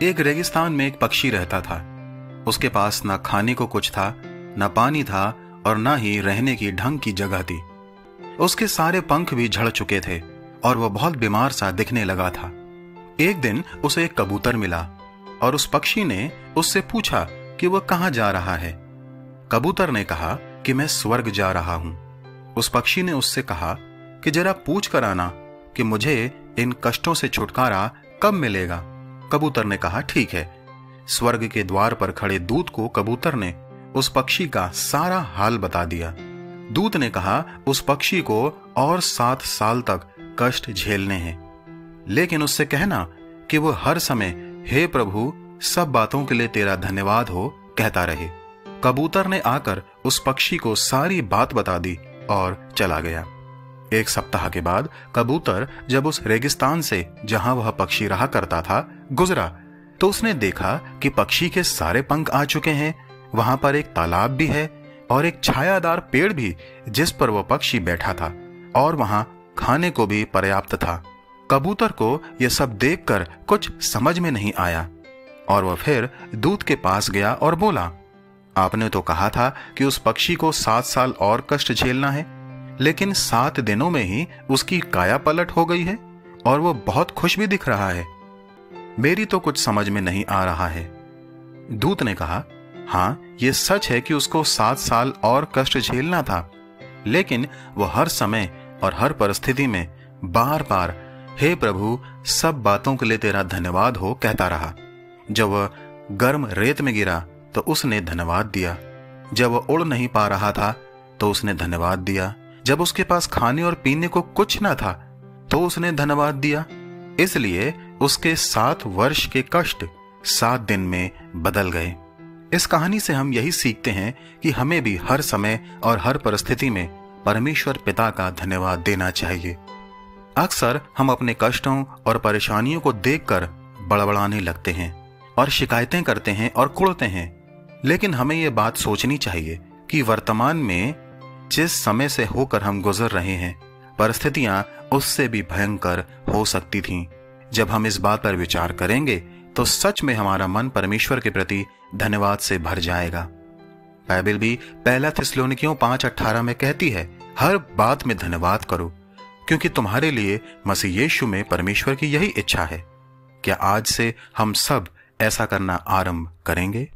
एक रेगिस्तान में एक पक्षी रहता था। उसके पास ना खाने को कुछ था, ना पानी था और ना ही रहने की ढंग की जगह थी। उसके सारे पंख भी झड़ चुके थे और वह बहुत बीमार सा दिखने लगा था। एक दिन उसे एक कबूतर मिला और उस पक्षी ने उससे पूछा कि वह कहाँ जा रहा है। कबूतर ने कहा कि मैं स्वर्ग जा रहा हूं। उस पक्षी ने उससे कहा कि जरा पूछ कर आना कि मुझे इन कष्टों से छुटकारा कब मिलेगा। कबूतर ने कहा ठीक है। स्वर्ग के द्वार पर खड़े दूत को कबूतर ने उस पक्षी का सारा हाल बता दिया। दूत ने कहा उस पक्षी को और 7 साल तक कष्ट झेलने हैं, लेकिन उससे कहना कि वो हर समय हे प्रभु सब बातों के लिए तेरा धन्यवाद हो कहता रहे। कबूतर ने आकर उस पक्षी को सारी बात बता दी और चला गया। 1 सप्ताह के बाद कबूतर जब उस रेगिस्तान से जहां वह पक्षी रहा करता था गुजरा तो उसने देखा कि पक्षी के सारे पंख आ चुके हैं। वहां पर एक तालाब भी है और एक छायादार पेड़ भी जिस पर वह पक्षी बैठा था, और वहां खाने को भी पर्याप्त था। कबूतर को यह सब देखकर कुछ समझ में नहीं आया और वह फिर दूत के पास गया और बोला, आपने तो कहा था कि उस पक्षी को 7 साल और कष्ट झेलना है, लेकिन 7 दिनों में ही उसकी काया पलट हो गई है और वो बहुत खुश भी दिख रहा है। मेरी तो कुछ समझ में नहीं आ रहा है। दूत ने कहा, हाँ ये सच है कि उसको 7 साल और कष्ट झेलना था, लेकिन वह हर समय और हर परिस्थिति में बार बार हे प्रभु सब बातों के लिए तेरा धन्यवाद हो कहता रहा। जब वह गर्म रेत में गिरा तो उसने धन्यवाद दिया। जब वह उड़ नहीं पा रहा था तो उसने धन्यवाद दिया। जब उसके पास खाने और पीने को कुछ न था तो उसने धन्यवाद दिया। इसलिए उसके 7 वर्ष के कष्ट 7 दिन में बदल गए। इस कहानी से हम यही सीखते हैं कि हमें भी हर समय और हर परिस्थिति में परमेश्वर पिता का धन्यवाद देना चाहिए। अक्सर हम अपने कष्टों और परेशानियों को देखकर बड़बड़ाने लगते हैं और शिकायतें करते हैं और कुढ़ते हैं, लेकिन हमें यह बात सोचनी चाहिए कि वर्तमान में जिस समय से होकर हम गुजर रहे हैं परिस्थितियां उससे भी भयंकर हो सकती थीं। जब हम इस बात पर विचार करेंगे तो सच में हमारा मन परमेश्वर के प्रति धन्यवाद से भर जाएगा। बाइबल भी 1 थिस्सलुनीकियों 5:18 में कहती है, हर बात में धन्यवाद करो क्योंकि तुम्हारे लिए मसीह यीशु में परमेश्वर की यही इच्छा है। क्या आज से हम सब ऐसा करना आरंभ करेंगे?